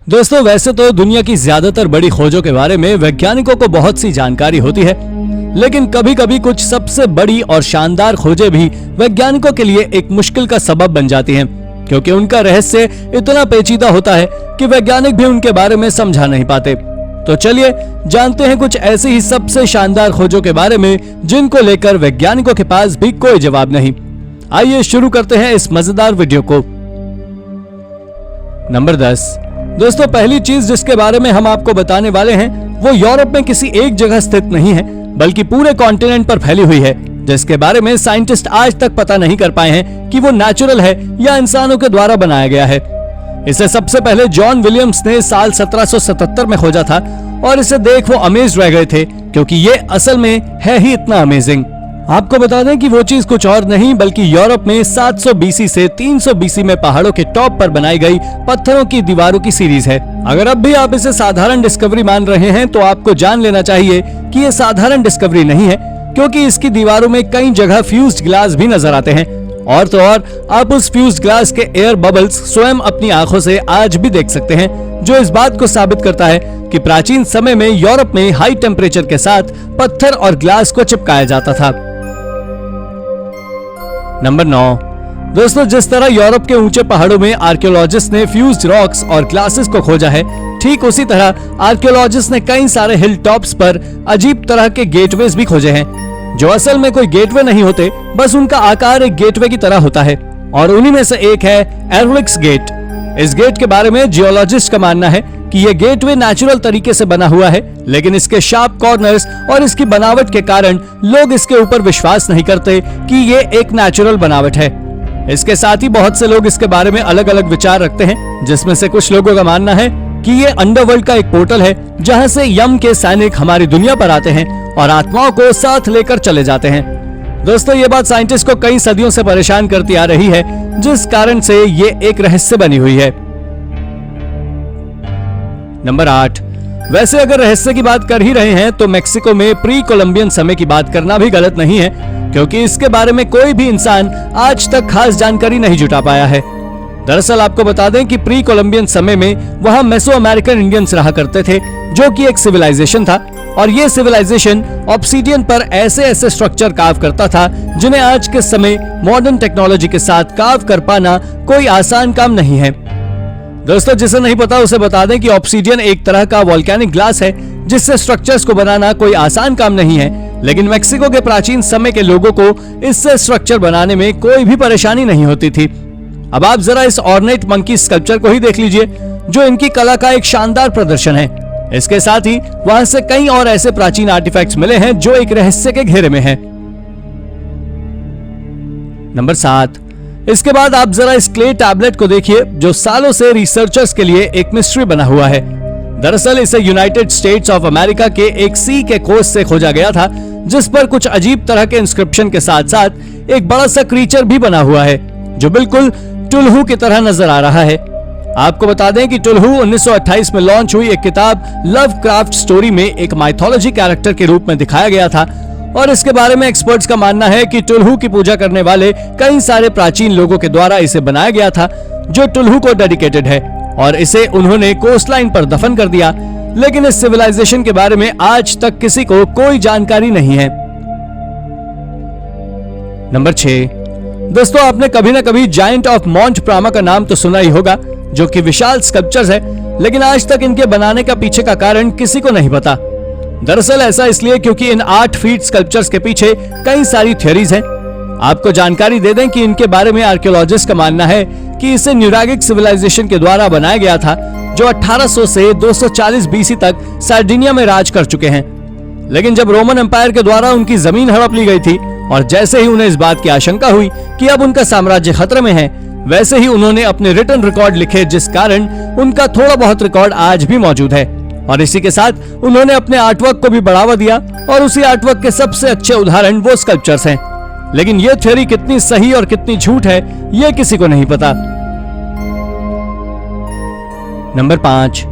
दोस्तों, वैसे तो दुनिया की ज्यादातर बड़ी खोजों के बारे में वैज्ञानिकों को बहुत सी जानकारी होती है, लेकिन कभी कभी कुछ सबसे बड़ी और शानदार खोजें भी वैज्ञानिकों के लिए एक मुश्किल का सबब बन जाती हैं, क्योंकि उनका रहस्य इतना पेचीदा होता है कि वैज्ञानिक भी उनके बारे में समझा नहीं पाते। तो चलिए जानते हैं कुछ ऐसी ही सबसे शानदार खोजों के बारे में जिनको लेकर वैज्ञानिकों के पास भी कोई जवाब नहीं। आइए शुरू करते हैं इस मजेदार वीडियो को। नंबर 10। दोस्तों, पहली चीज जिसके बारे में हम आपको बताने वाले हैं वो यूरोप में किसी एक जगह स्थित नहीं है, बल्कि पूरे कॉन्टिनेंट पर फैली हुई है, जिसके बारे में साइंटिस्ट आज तक पता नहीं कर पाए हैं कि वो नेचुरल है या इंसानों के द्वारा बनाया गया है। इसे सबसे पहले जॉन विलियम्स ने साल 1777 में खोजा था और इसे देख वो अमेज रह गए थे, क्योंकि ये असल में है ही इतना अमेजिंग। आपको बता दें कि वो चीज कुछ और नहीं बल्कि यूरोप में 700 बीसी से 300 बीसी में पहाड़ों के टॉप पर बनाई गई पत्थरों की दीवारों की सीरीज है। अगर अब भी आप इसे साधारण डिस्कवरी मान रहे हैं तो आपको जान लेना चाहिए कि ये साधारण डिस्कवरी नहीं है, क्योंकि इसकी दीवारों में कई जगह फ्यूज्ड ग्लास भी नजर आते हैं, और तो और आप उस फ्यूज्ड ग्लास के एयर बबल्स स्वयं अपनी आंखों से आज भी देख सकते हैं, जो इस बात को साबित करता है कि प्राचीन समय में यूरोप में हाई टेम्परेचर के साथ पत्थर और ग्लास को चिपकाया जाता था। नंबर 9। दोस्तों, जिस तरह यूरोप के ऊंचे पहाड़ों में आर्कियोलॉजिस्ट ने फ्यूज्ड रॉक्स और ग्लासेस को खोजा है, ठीक उसी तरह आर्कियोलॉजिस्ट ने कई सारे हिल टॉप्स पर अजीब तरह के गेटवेज भी खोजे हैं, जो असल में कोई गेटवे नहीं होते, बस उनका आकार एक गेटवे की तरह होता है, और उन्हीं में से एक है एरलिक्स गेट। इस गेट के बारे में जियोलॉजिस्ट का मानना है कि ये गेटवे नेचुरल तरीके से बना हुआ है, लेकिन इसके शार्प कॉर्नर्स और इसकी बनावट के कारण लोग इसके ऊपर विश्वास नहीं करते कि ये एक नेचुरल बनावट है। इसके साथ ही बहुत से लोग इसके बारे में अलग अलग विचार रखते हैं, जिसमें से कुछ लोगों का मानना है कि ये अंडरवर्ल्ड का एक पोर्टल है, जहां से यम के सैनिक हमारी दुनिया पर आते हैं और आत्माओं को साथ लेकर चले जाते हैं। दोस्तों, ये बात साइंटिस्ट को कई सदियों से परेशान करती आ रही है, जिस कारण से ये एक रहस्य बनी हुई है। नंबर 8। वैसे अगर रहस्य की बात कर ही रहे हैं तो मेक्सिको में प्री कोलंबियन समय की बात करना भी गलत नहीं है, क्योंकि इसके बारे में कोई भी इंसान आज तक खास जानकारी नहीं जुटा पाया है। दरअसल आपको बता दें कि प्री कोलंबियन समय में वहां मेसो अमेरिकन इंडियंस रहा करते थे, जो कि एक सिविलाइजेशन था, और ये सिविलाइजेशन ऑब्सीडियन पर ऐसे ऐसे स्ट्रक्चर कार्व करता था जिन्हें आज के समय मॉडर्न टेक्नोलॉजी के साथ कार्व कर पाना कोई आसान काम नहीं है। दोस्तों, जिसे नहीं पता उसे बता दें कि ऑब्सीडियन एक तरह का वोल्केनिक ग्लास है, जिससे स्ट्रक्चर्स को बनाना कोई आसान काम नहीं है, लेकिन मेक्सिको के प्राचीन समय के लोगों को इससे स्ट्रक्चर बनाने में कोई भी परेशानी नहीं होती थी। अब आप जरा इस ऑर्नेट मंकी स्कल्पचर को ही देख लीजिए, जो इनकी कला का एक शानदार प्रदर्शन है। इसके साथ ही वहां से कई और ऐसे प्राचीन आर्टिफैक्ट्स मिले हैं जो एक रहस्य के घेरे में हैं। नंबर 7। इसके बाद आप जरा इस क्ले टैबलेट को देखिए, जो सालों से रिसर्चर्स के लिए एक मिस्ट्री बना हुआ है। दरअसल इसे यूनाइटेड स्टेट्स ऑफ अमेरिका के एक सी के कोस्ट से खोजा गया था, जिस पर कुछ अजीब तरह के इंस्क्रिप्शन के साथ साथ एक बड़ा सा क्रीचर भी बना हुआ है, जो बिल्कुल टुल्हू की तरह नजर आ रहा है। आपको बता दें कि टुल्हू 1928 में लॉन्च हुई एक किताब लवक्राफ्ट स्टोरी में एक माइथोलॉजी कैरेक्टर के रूप में दिखाया गया था, और इसके बारे में एक्सपर्ट्स का मानना है कि टुल्हू की पूजा करने वाले कई सारे प्राचीन लोगों के द्वारा इसे बनाया गया था, जो टुल्हू को डेडिकेटेड है, और इसे उन्होंने कोस्टलाइन पर दफन कर दिया। लेकिन इस सिविलाइजेशन के बारे में आज तक किसी को कोई जानकारी नहीं है। नंबर 6। दोस्तों, आपने कभी ना कभी जायंट ऑफ मॉन्ट प्रामा का नाम तो सुना ही होगा, जो कि विशाल स्कल्पचर्स है, लेकिन आज तक इनके बनाने का पीछे का कारण किसी को नहीं पता। दरअसल ऐसा इसलिए क्योंकि इन 8 फीट स्कल्पचर्स के पीछे कई सारी थ्योरीज हैं। आपको जानकारी दे दें कि इनके बारे में आर्कियोलॉजिस्ट का मानना है कि इसे न्यूरागिक सिविलाइजेशन के द्वारा बनाया गया था, जो 1800 से 240 बीसी तक सार्डिनिया में राज कर चुके हैं। लेकिन जब रोमन एम्पायर के द्वारा उनकी जमीन हड़प ली गई थी, और जैसे ही उन्हें इस बात की आशंका हुई कि अब उनका साम्राज्य खतरे में है, वैसे ही उन्होंने अपने रिटन रिकॉर्ड लिखे, जिस कारण उनका थोड़ा बहुत रिकॉर्ड आज भी मौजूद है। और इसी के साथ उन्होंने अपने आर्टवर्क को भी बढ़ावा दिया, और उसी आर्टवर्क के सबसे अच्छे उदाहरण वो स्कल्पचर्स हैं। लेकिन ये थ्योरी कितनी सही और कितनी झूठ है, ये किसी को नहीं पता। नंबर 5।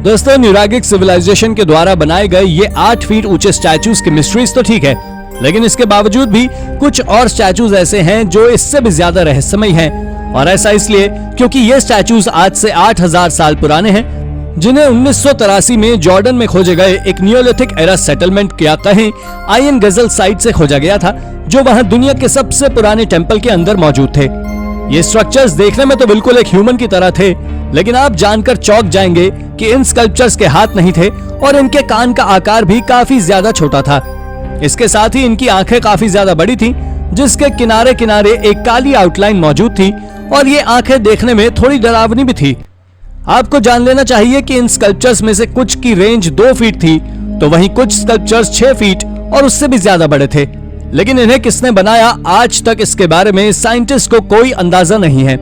दोस्तों, न्यूरागिक सिविलाइजेशन के द्वारा बनाए गए ये 8 फीट ऊंचे स्टैचूज की मिस्ट्रीज तो ठीक है, लेकिन इसके बावजूद भी कुछ और स्टैचूज ऐसे हैं जो इससे भी ज्यादा रहस्यमय हैं, और ऐसा इसलिए क्योंकि ये स्टैचूज आज से 8000 साल पुराने हैं, जिन्हें 1983 में जॉर्डन में खोजे गए एक नियोलिथिक एरा सेटलमेंट या कहें आयन गजल साइट से खोजा गया था, जो वहां दुनिया के सबसे पुराने टेंपल के अंदर मौजूद थे। ये स्ट्रक्चर्स देखने में तो बिल्कुल एक ह्यूमन की तरह थे, लेकिन आप जानकर चौंक जाएंगे कि इन स्कल्पचर्स के हाथ नहीं थे और इनके कान का आकार भी काफी ज्यादा छोटा था। इसके साथ ही इनकी आंखें काफी ज्यादा बड़ी थी, जिसके किनारे किनारे एक काली आउटलाइन मौजूद थी और ये आंखें देखने में थोड़ी डरावनी भी थी। आपको जान लेना चाहिए कि इन स्कल्पचर्स में से कुछ की रेंज 2 फीट थी, तो वहीं कुछ स्कल्पचर्स 6 फीट और उससे भी ज्यादा बड़े थे। लेकिन इन्हें किसने बनाया, आज तक इसके बारे में साइंटिस्ट को कोई अंदाजा नहीं है।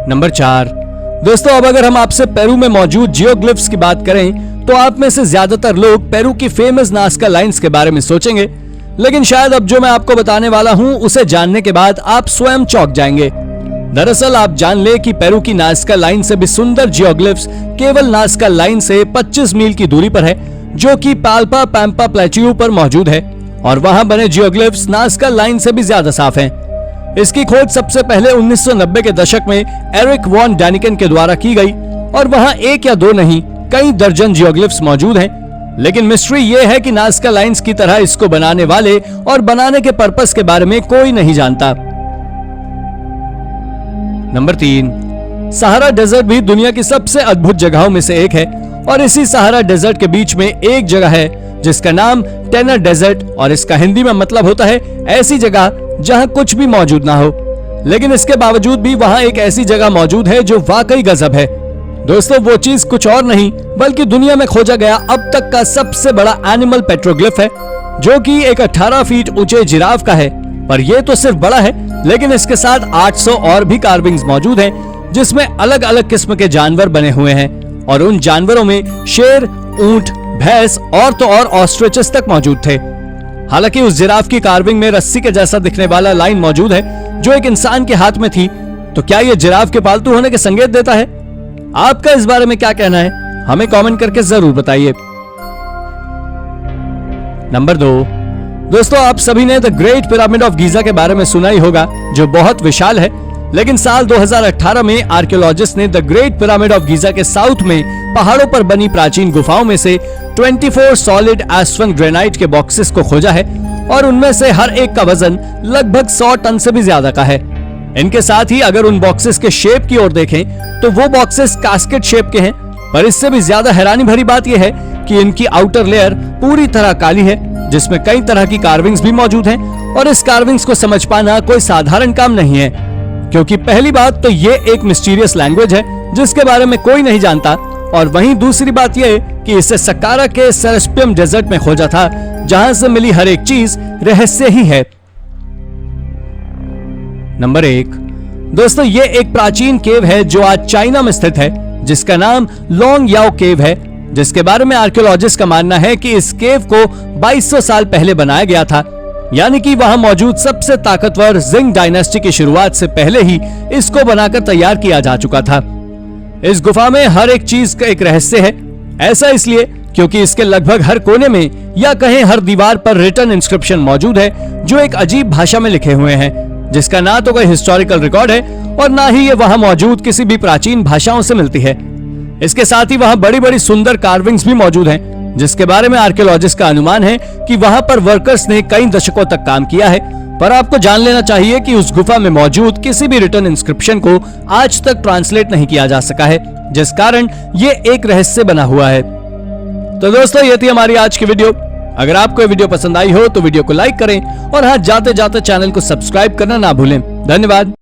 नंबर 4। दोस्तों, अब अगर हम आपसे पेरू में मौजूद जियोग्लिफ्स की बात करें तो आप में से ज्यादातर लोग पेरू की फेमस नाज़का लाइन्स के बारे में सोचेंगे, लेकिन शायद अब जो मैं आपको बताने वाला हूं उसे जानने के बाद आप स्वयं चौंक जाएंगे। दरअसल आप जान ले कि पेरू की नाज़का लाइन से भी सुंदर जियोग्लिफ्स केवल नाज़का लाइन से 25 मील की दूरी पर है, जो कि पाल्पा पैम्पा प्लेट्यू पर मौजूद है, और वहां बने जियोग्लिफ्स नाज़का लाइन से भी ज्यादा साफ हैं। इसकी खोज सबसे पहले 1990 के दशक में एरिक वॉन डैनिकन के द्वारा की गई और वहां एक या दो नहीं कई दर्जन जियोग्लिफ्स मौजूद हैं। लेकिन मिस्ट्री ये है कि नाज़का लाइन्स की तरह इसको बनाने वाले और बनाने के पर्पस के बारे में कोई नहीं जानता। नंबर 3। सहारा डेजर्ट भी दुनिया की सबसे अद्भुत जगहों में से एक है, और इसी सहारा डेजर्ट के बीच में एक जगह है जिसका नाम टेनर डेजर्ट, और इसका हिंदी में मतलब होता है ऐसी जगह जहां कुछ भी मौजूद ना हो। लेकिन इसके बावजूद भी वहां एक ऐसी जगह मौजूद है जो वाकई गजब है। दोस्तों, वो चीज कुछ और नहीं बल्कि दुनिया में खोजा गया अब तक का सबसे बड़ा एनिमल पेट्रोग्लिफ है, जो कि एक 18 फीट ऊंचे जिराफ का है। पर यह तो सिर्फ बड़ा है, लेकिन इसके साथ 800 और भी कार्विंग्स मौजूद हैं, जिसमें अलग अलग किस्म के जानवर बने हुए हैं, और उन जानवरों में शेर, ऊंट, भैंस और तो और ऑस्ट्रिचेस तक मौजूद थे। हालांकि उस जिराफ की कार्विंग में रस्सी के जैसा दिखने वाला लाइन मौजूद है जो एक इंसान के हाथ में थी। तो क्या यह जिराफ के पालतू होने के संकेत देता है? आपका इस बारे में क्या कहना है, हमें कमेंट करके जरूर बताइए। नंबर 2। दोस्तों, आप सभी ने the great pyramid of Giza के बारे में सुना ही होगा, जो बहुत विशाल है। लेकिन साल 2018 में आर्कियोलॉजिस्ट ने the great pyramid of Giza के साउथ में पहाड़ों पर बनी प्राचीन गुफाओं में से 24 सॉलिड एस्वन ग्रेनाइट के बॉक्सेस को खोजा है, और उनमें से हर एक का वजन लगभग 100 टन से भी ज्यादा का है। इनके साथ ही अगर उन बॉक्सेस के शेप की ओर देखें तो वो बॉक्सेस कास्केट शेप के हैं, पर इससे भी ज्यादा हैरानी भरी बात यह है कि इनकी आउटर लेयर पूरी तरह काली है, जिसमें कई तरह की कार्विंग्स भी मौजूद हैं, और इस कार्विंग्स को समझ पाना कोई साधारण काम नहीं है, क्योंकि पहली बात तो ये एक मिस्टीरियस लैंग्वेज है जिसके बारे में कोई नहीं जानता, और वहीं दूसरी बात यह कि इसे सक्कारा के सेरेस्पियम डेजर्ट में खोजा था, जहां से मिली हर एक चीज रहस्य ही है। नंबर 1। दोस्तों, ये एक प्राचीन केव है जो आज चाइना में स्थित है, जिसका नाम लोंग याओ केव है, जिसके बारे में आर्कियोलॉजिस्ट का मानना है कि इस केव को 2200 साल पहले बनाया गया था, यानी कि वहां मौजूद सबसे ताकतवर जिंग डायनेस्टी की शुरुआत से पहले ही इसको बनाकर तैयार किया जा चुका था। इस गुफा में हर एक चीज का एक रहस्य है। ऐसा इसलिए क्योंकि इसके लगभग हर कोने में या कहें हर दीवार पर रिटन इंस्क्रिप्शन मौजूद है, जो एक अजीब भाषा में लिखे हुए हैं, जिसका ना तो कोई हिस्टोरिकल रिकॉर्ड है और ना ही ये वहां मौजूद किसी भी प्राचीन भाषाओं से मिलती है। इसके साथ ही वहां बड़ी बड़ी सुंदर कार्विंग्स भी मौजूद हैं, जिसके बारे में आर्कियोलॉजिस्ट का अनुमान है कि वहां पर वर्कर्स ने कई दशकों तक काम किया है। पर आपको जान लेना चाहिए कि उस गुफा में मौजूद किसी भी रिटन इंस्क्रिप्शन को आज तक ट्रांसलेट नहीं किया जा सका है, जिस कारण ये एक रहस्य बना हुआ है। तो दोस्तों, ये थी हमारी आज की वीडियो। अगर आपको ये वीडियो पसंद आई हो तो वीडियो को लाइक करें, और हाँ, जाते जाते चैनल को सब्सक्राइब करना ना भूलें। धन्यवाद।